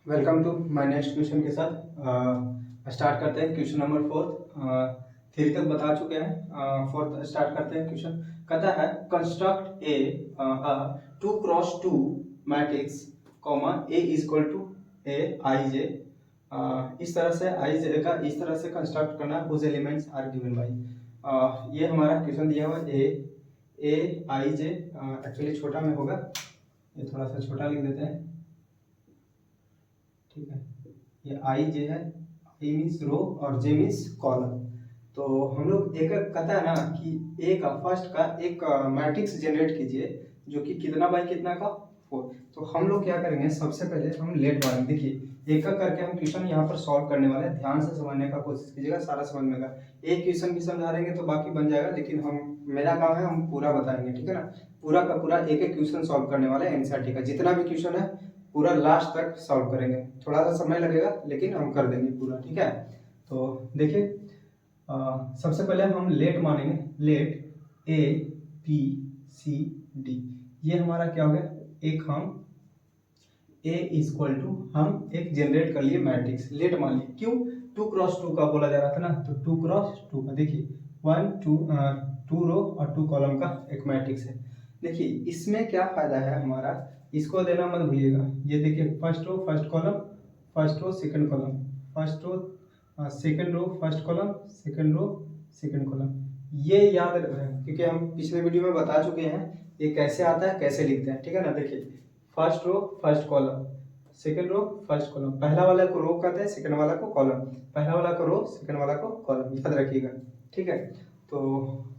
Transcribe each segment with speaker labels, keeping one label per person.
Speaker 1: Welcome to my next question के साथ start करते हैं क्वेश्चन नंबर 4। थ्री तक बता चुके हैं। फोर्थ स्टार्ट करते हैं क्वेश्चन। कहता है construct a 2x2 matrix comma a is equal to a i j. इस तरह से आई जे का इस तरह से कंस्ट्रक्ट करना है। Whose elements are given by. ये हमारा क्वेश्चन दिया हुआ है ए आई जे। एक्चुअली छोटा में होगा, ये थोड़ा सा छोटा लिख देते हैं, ठीक है। ये आई जे है, आई मीन्स रो और जे मीन्स कॉलम। तो हम लोग एक कहता है ना कि ए का फर्स्ट का एक मैट्रिक्स जनरेट कीजिए जो कि कितना बाई कितना का 4। तो हम लोग क्या करेंगे, सबसे पहले हम लेट मारेंगे। देखिए एक एक करके हम क्वेश्चन यहाँ पर सॉल्व करने वाले हैं। ध्यान से समझने का कोशिश कीजिएगा, सारा समझ में आएगा। एक क्वेश्चन भी समझा देंगे तो बाकी बन जाएगा, लेकिन मेरा काम है हम पूरा बताएंगे, ठीक है ना। पूरा का पूरा एक एक क्वेश्चन सॉल्व करने वाले हैं एनसीईआरटी का। जितना भी क्वेश्चन है पूरा लास्ट तक सॉल्व करेंगे। थोड़ा सा समय लगेगा लेकिन हम कर देंगे पूरा, ठीक है। तो देखिए सबसे पहले हम लेट मानेंगे। Let a b c d, ये हमारा क्या हो गया, एक हम ए इक्वल टू हम एक जनरेट कर लिए मैट्रिक्स। लेट मान लिए, क्यों 2x2 का बोला जा रहा था ना, तो 2x2 का देखिए 2 रो और 2 कॉलम का एक मैट्रिक्स है। देखिए इसमें क्या फायदा है हमारा, इसको देना मत भूलिएगा। ये देखिए first row first column, first row second column, first row second row first column, second row second column. ये याद रखें क्योंकि हम पिछले वीडियो में बता चुके हैं ये कैसे आता है, कैसे लिखते हैं, ठीक है ना। देखिए first row first column, second row first column. पहला वाला को रो कहते हैं, सेकंड वाला को कॉलम। पहला वाला को रो, सेकंड वाला को कॉलम, याद रखिएगा, ठीक है। तो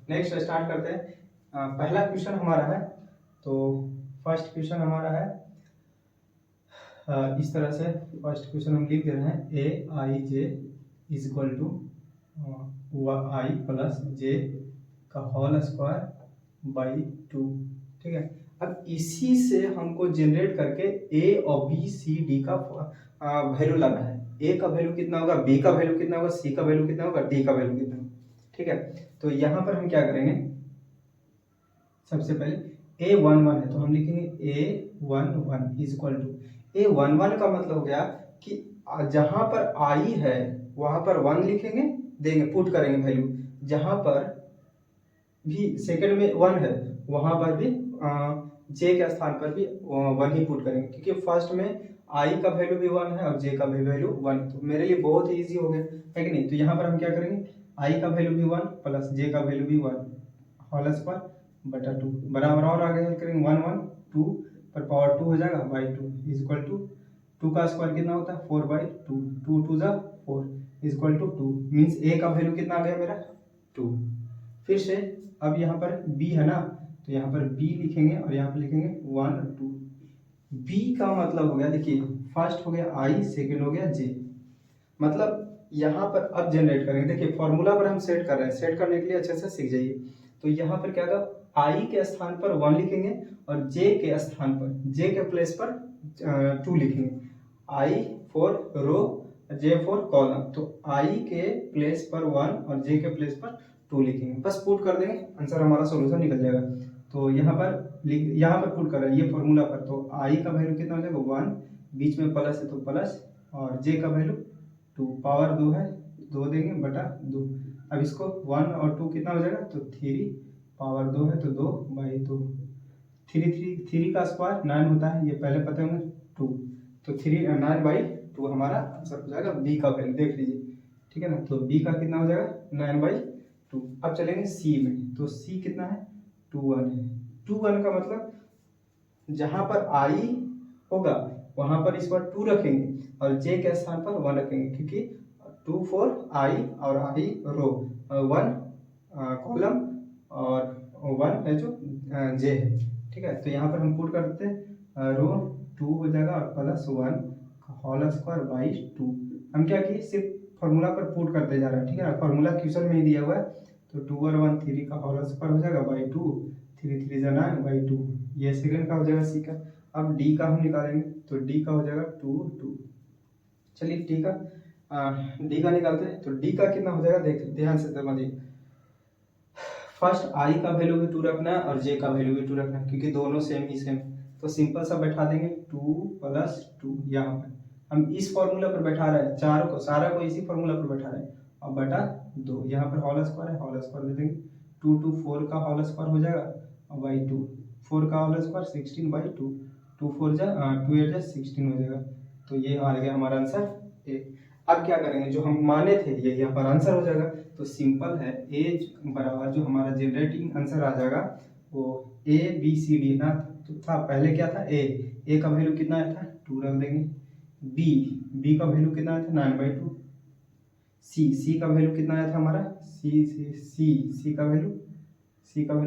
Speaker 1: नेक्स्ट स्टार्ट करते हैं। पहला क्वेश्चन हमारा है, तो फर्स्ट क्वेश्चन हमारा है इस तरह से। फर्स्ट क्वेश्चन हम लिख दे रहे हैं a i j is equal to i plus j का होल स्क्वायर बाई 2, ठीक है। अब इसी से हमको जनरेट करके ए और बी सी डी का वैल्यू लाना है। ए का वैल्यू कितना होगा, बी का वैल्यू कितना होगा, सी का वैल्यू कितना होगा, डी का वैल्यू कितना होगा, ठीक है। तो यहाँ पर हम क्या करेंगे, सबसे पहले ए 1 1 है तो हम लिखेंगे ए 1 1 इज इक्वल टू ए 1 1 का मतलब हो गया कि जहां पर आई है वहां पर 1 लिखेंगे, देंगे पुट करेंगे वैल्यू। जहां पर भी सेकंड में 1 है वहां पर भी जे के स्थान पर भी 1 ही पुट करेंगे, क्योंकि फर्स्ट में आई का वैल्यू भी 1 है और जे का भी वैल्यू 1। तो मेरे लिए बहुत ही ईजी हो गया है कि नहीं। तो यहाँ पर हम क्या करेंगे, आई का वैल्यू भी 1 प्लस जे का वैल्यू भी 1 होल स्क्वायर बटा 2 बराबर, और आगे हल करेंगे 1 1 2 पर पावर 2 हो जाएगा बाई 2 इज इक्वल टू 2 का स्क्वायर कितना होता है 4 बाई 2, 2 2 जा 4 इज इक्वल टू 2। मीन्स ए का वैल्यू कितना आ गया मेरा 2। फिर से अब यहाँ पर बी है ना, तो यहाँ पर बी लिखेंगे और यहाँ पर लिखेंगे 1 2। बी का मतलब हो गया, देखिए फर्स्ट हो गया आई, सेकेंड हो गया जे। मतलब यहाँ पर अब जनरेट करेंगे। देखिए फॉर्मूला पर हम सेट कर रहे हैं, सेट करने के लिए अच्छे से सीख जाइए। तो यहाँ पर क्या होगा, आई के स्थान पर 1 लिखेंगे और जे के स्थान पर, जे के प्लेस पर 2 लिखेंगे। I for row, j for column. तो आई के प्लेस पर 1 और जे के प्लेस पर 2 लिखेंगे, बस पुट कर देंगे, आंसर हमारा सोल्यूशन निकल जाएगा। तो यहाँ पर पुट कर रहे हैं ये फॉर्मूला पर। तो आई का वैल्यू कितना हो जाएगा 1, बीच में प्लस है तो प्लस, और जे का वैल्यू 2, पावर 2 है 2 देंगे बटा 2। अब इसको 1 और 2 कितना हो जाएगा, तो 3, पावर 2 है तो 2 बाई 2। 3 का स्क्वायर 9 होता है, ये पहले पता होंगे 2, तो 9 बाई 2 हमारा आंसर हो जाएगा। बी का वैल्यू देख लीजिए, ठीक है ना। तो बी का कितना हो जाएगा 9 बाई 2। अब चलेंगे सी में, तो सी कितना है 2 1 है। 2 1 का मतलब जहां पर आई होगा वहां पर इस बार 2 रखेंगे और जे के स्थान पर 1 रखेंगे, क्योंकि 2 फॉर आई और आई रो, 1 कॉलम और 1 है जो जे है, ठीक है। तो यहाँ पर हम पुट कर देते हैं रो 2 हो जाएगा और प्लस 1 होल स्क्वायर बाई 2। हम क्या किए, सिर्फ फॉर्मूला पर पुट करते जा रहे हैं, ठीक है ना। फॉर्मूला क्वेश्चन में ही दिया हुआ है। तो 2 और 1 3 का होल स्क्वायर हो जाएगा बाई 2, 3 3 9 बाई 2। ये सेकंड का हो जाएगा सी का। अब डी का हम निकालेंगे, तो डी का हो जाएगा 2 2। चलिए डी का निकालते हैं। तो डी का कितना हो जाएगा, देख ध्यान से समझिए। फर्स्ट आई का वैल्यू भी 2 रखना है और जे का वैल्यू भी 2 रखना है, क्योंकि दोनों सेम ही सेम। तो सिंपल सा बैठा देंगे 2 प्लस 2 यहाँ पर। हम इस फॉर्मूला पर बैठा रहे हैं, चारों को सारा को इसी फॉर्मूला पर बैठा रहे हैं। और बटा 2 यहाँ पर होल स्क्वायर है, होल स्क्वायर दे देंगे, 2 2 4 का होल स्क्वायर हो जाएगा और बाई 2, 4 का होल स्क्वायर 16 बाई 2, 2 4 जा 2 8 जा 16 हो जाएगा। तो ये आ गया हमारा आंसर ए। अब क्या करेंगे, जो हम माने थे ये यहाँ पर आंसर हो जाएगा। तो सिंपल है, ए बराबर जो हमारा जनरेटिंग आंसर आ जाएगा वो ए बी सी डी ना, तो था पहले क्या था ए का वैल्यू कितना आया था 2 रख देंगे, बी का वैल्यू कितना आया था 9/2, सी का वैल्यू कितना आया था हमारा सी का वैल्यू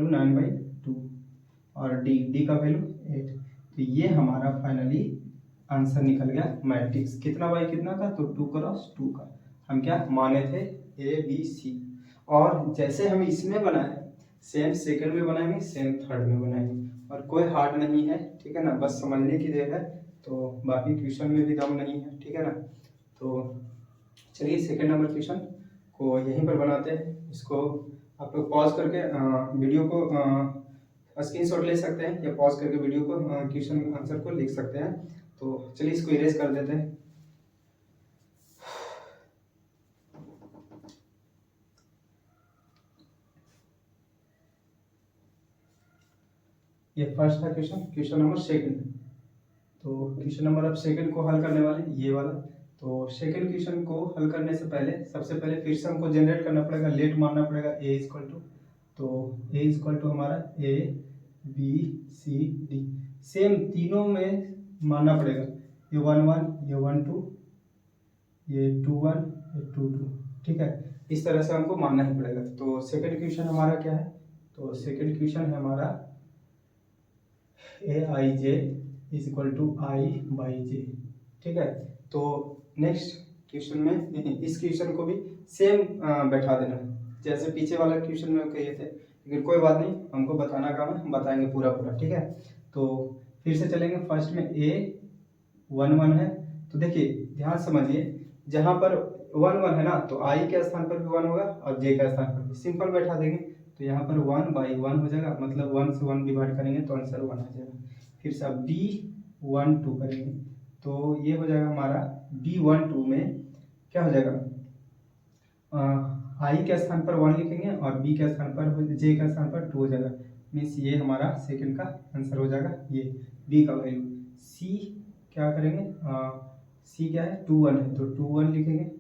Speaker 1: 9/2 और डी का वैल्यू 8। तो ये हमारा फाइनली आंसर निकल गया मैट्रिक्स कितना बाई कितना का, तो 2x2 का हम क्या माने थे ए बी सी। और जैसे हम इसमें बनाए सेम सेकंड में बनाएंगे, सेम थर्ड में बनाएंगे, और कोई हार्ड नहीं है, ठीक है ना, बस समझने की देर है। तो बाकी क्वेश्चन में भी दम नहीं है, ठीक है ना। तो चलिए सेकंड नंबर क्वेश्चन को यहीं पर बनाते हैं। इसको आप लोग पॉज करके वीडियो को स्क्रीनशॉट ले सकते हैं, या पॉज करके वीडियो को क्वेश्चन आंसर को लिख सकते हैं। तो चलिए इसको इरेज कर देते हैं। ये फर्स्ट था क्वेश्चन नंबर सेकंड। तो क्वेश्चन नंबर अब सेकंड को हल करने वाले ये वाला। तो सेकंड क्वेश्चन को हल करने से पहले सबसे पहले फिर से हमको जनरेट करना पड़ेगा, लेट मानना पड़ेगा ए इक्वल टू, तो ए इक्वल टू हमारा a b c d, same तीनों में मानना पड़ेगा, ये 1 1 ये 1 2 ये 2 1 ये 2 2, ठीक है, इस तरह से हमको मानना ही पड़ेगा। तो सेकंड क्वेश्चन हमारा क्या है, तो सेकंड क्वेश्चन है हमारा a i j is equal to i by j, ठीक है। तो नेक्स्ट क्वेश्चन में इस क्वेश्चन को भी सेम बैठा देना जैसे पीछे वाला क्वेश्चन में कहे थे, लेकिन कोई बात नहीं, हमको बताना काम है, बताएंगे पूरा पूरा, ठीक है। तो फिर से चलेंगे, फर्स्ट में ए 1 1 है, तो देखिए ध्यान समझिए, जहाँ पर 1 1 है ना, तो आई के स्थान पर भी 1 होगा और जे के स्थान पर भी, सिंपल बैठा देंगे। तो यहाँ पर 1/1 हो जाएगा, मतलब 1 से 1 डिवाइड करेंगे तो आंसर 1 आ जाएगा। फिर से अब बी 1 2 करेंगे, तो ये हो जाएगा हमारा बी 1 2 में क्या हो जाएगा, आई के स्थान पर 1 लिखेंगे और बी के स्थान पर जे के स्थान पर 2 हो जाएगा, मीन्स ये हमारा सेकंड का आंसर हो जाएगा। ये बी का वैल्यू, सी क्या करेंगे, सी क्या है 2 1 है, तो 2 1 लिखेंगे।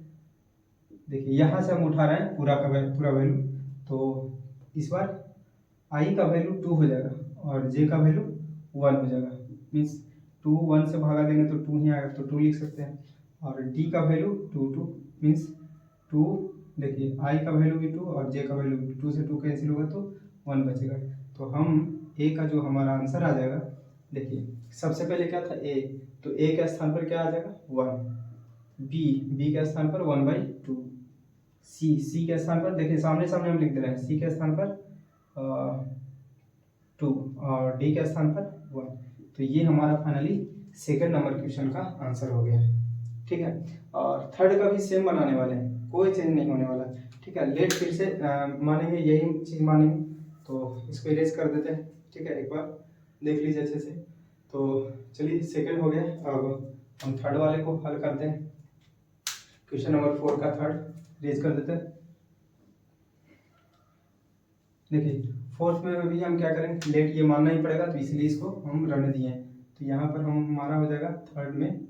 Speaker 1: देखिए यहाँ से हम उठा रहे हैं पूरा वैल्यू, तो इस बार आई का वैल्यू 2 हो जाएगा और जे का वैल्यू 1 हो जाएगा, मीन्स 2 1 से भागा देंगे तो 2 ही आएगा, तो 2 लिख सकते हैं। और डी का वैल्यू 2 2, मीन्स 2, देखिए आई का वैल्यू भी 2 और जे का वैल्यू भी 2 से 2 कैंसिल होगा तो 1 बचेगा। तो हम ए का जो हमारा आंसर आ जाएगा, देखिए सबसे पहले क्या था ए, तो ए के स्थान पर क्या आ जाएगा 1, बी के स्थान पर 1/2, सी के स्थान पर देखिए सामने सामने हम लिख दे रहे हैं, सी के स्थान पर 2 और डी के स्थान पर 1। तो ये हमारा फाइनली सेकंड नंबर क्वेश्चन का आंसर हो गया, ठीक है। और थर्ड का भी सेम बनाने वाले हैं, कोई चेंज नहीं होने वाला, ठीक है। लेट फिर से मानेंगे, यही चीज़ मानेंगे, तो इसको इरेज कर देते हैं, ठीक है, एक बार देख लीजिए अच्छे से। तो चलिए सेकंड हो गया, अब हम थर्ड वाले को हल करते हैं, क्वेश्चन नंबर 4 का थर्ड इरेज कर देते हैं। देखिए फोर्थ में भी हम क्या करेंगे, लेट ये मानना ही पड़ेगा, तो इसलिए इसको हम रहने दिए हैं। तो यहाँ पर हमारा हो जाएगा थर्ड में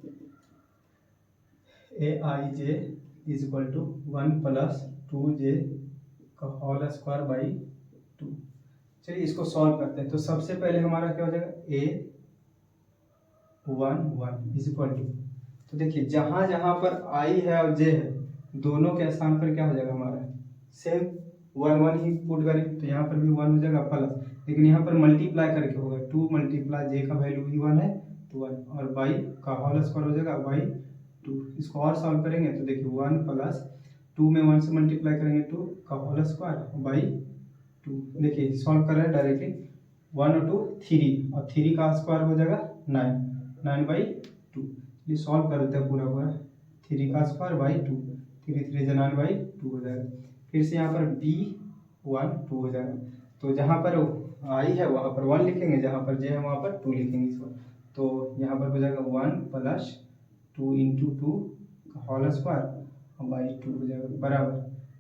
Speaker 1: ए i j is equal to 1 + 2j का होल स्क्वायर बाई 2। चलिए इसको सॉल्व करते हैं। तो सबसे पहले हमारा क्या हो जाएगा, ए 1 1 इज इक्वल टू, तो देखिए जहाँ जहाँ पर आई है और जे है, दोनों के स्थान पर क्या हो जाएगा हमारा सेम 1 1 ही पुट करें, तो यहाँ पर भी 1 हो जाएगा प्लस, लेकिन यहाँ पर मल्टीप्लाई करके होगा, 2 × जे का वैल्यू भी 1 है तो 1, और बाई का होल स्क्वायर हो जाएगा बाई 2। इसको और सॉल्व करेंगे तो देखिए 1 + 2 में 1 से मल्टीप्लाई करेंगे 2 का होल स्क्वायर बाई 2। देखिए सॉल्व कर रहे हैं डायरेक्टली, 1 और 2 3, और 3 का स्क्वायर हो जाएगा 9/2। ये सॉल्व कर देते हैं पूरा पूरा, 3 का स्क्वायर बाई 2, 3 3 9/2 हो जाएगा। फिर से यहाँ पर b 1 2 हो जाएगा, तो जहाँ पर आई है वहाँ पर 1 लिखेंगे, जहाँ पर जे है वहाँ पर 2 लिखेंगे इस बार। तो यहाँ पर हो जाएगा 1 + 2 इंटू टू का होल स्क्वायर बाई 2 हो जाएगा बराबर।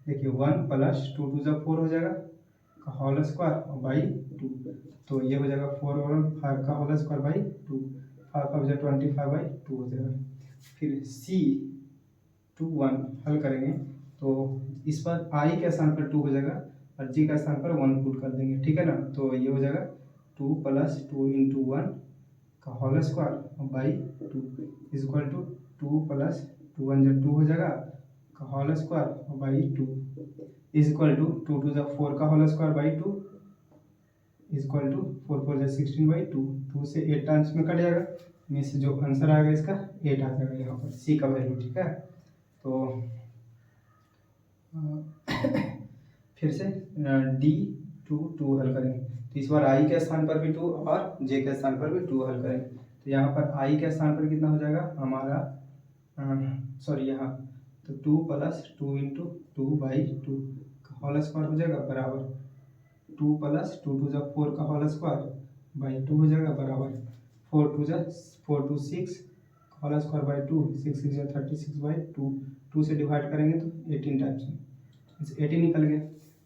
Speaker 1: देखिए 1 प्लस 2 टू ज़ा 4 हो जाएगा का होल स्क्वायर बाई 2, तो ये हो जाएगा 4 और 5 का होल स्क्वायर बाई 2, 5 हो जाएगा 25 बाई 2 हो जाएगा। फिर C 2 1 हल करेंगे तो इस पर I के स्थान पर 2 हो जाएगा और G का स्थान पर 1 पुट कर देंगे, ठीक है ना। तो ये हो जाएगा 2 प्लस 2 इंटू 1 का whole square by 2 is equal to 2 plus 2 1 जब 2 हो जाएगा का whole square by 2 is equal to 2 two ज़ा 4 का whole square by 2 is equal to 4 4 ज़ा 16 बाई 2, 2 से 8 टाइम्स में कट जाएगा, में से जो आंसर आएगा इसका 8 आ जाएगा यहाँ पर C का वैल्यू, ठीक है। तो फिर से D 2 हल करेंगे तो इस बार I के स्थान पर भी 2 और J के स्थान पर भी 2 हल करेंगे। तो यहाँ पर I के स्थान पर कितना हो जाएगा हमारा सॉरी यहाँ तो 2 प्लस 2 इंटू 2 बाई 2 का होल स्क्वायर हो जाएगा बराबर 2 प्लस 2 टू ज़ा 4 का होल स्क्वायर बाई 2 हो जाएगा बराबर 4 टू 6 का होल स्क्वायर बाई 2, 6 6 36 बाई 2, 2 से डिवाइड करेंगे तो 18 टाइम्स में 18 निकल गया।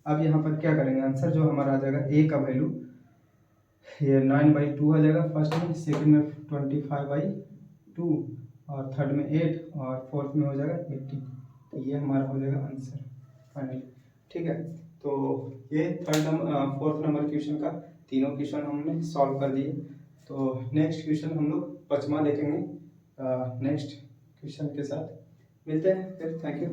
Speaker 1: अब यहाँ पर क्या करेंगे, आंसर जो हमारा आ जाएगा A का वैल्यू ये 9 बाई 2 आ जाएगा फर्स्ट में, सेकंड में 25 बाई 2 और थर्ड में 8 और फोर्थ में हो जाएगा 18। तो ये हमारा हो जाएगा आंसर फाइनली, ठीक है। तो ये फोर्थ नंबर क्वेश्चन का तीनों क्वेश्चन हमने सॉल्व कर दिए। तो नेक्स्ट क्वेश्चन हम लोग 5वां देखेंगे नेक्स्ट क्वेश्चन के साथ। मिलते हैं फिर, थैंक यू।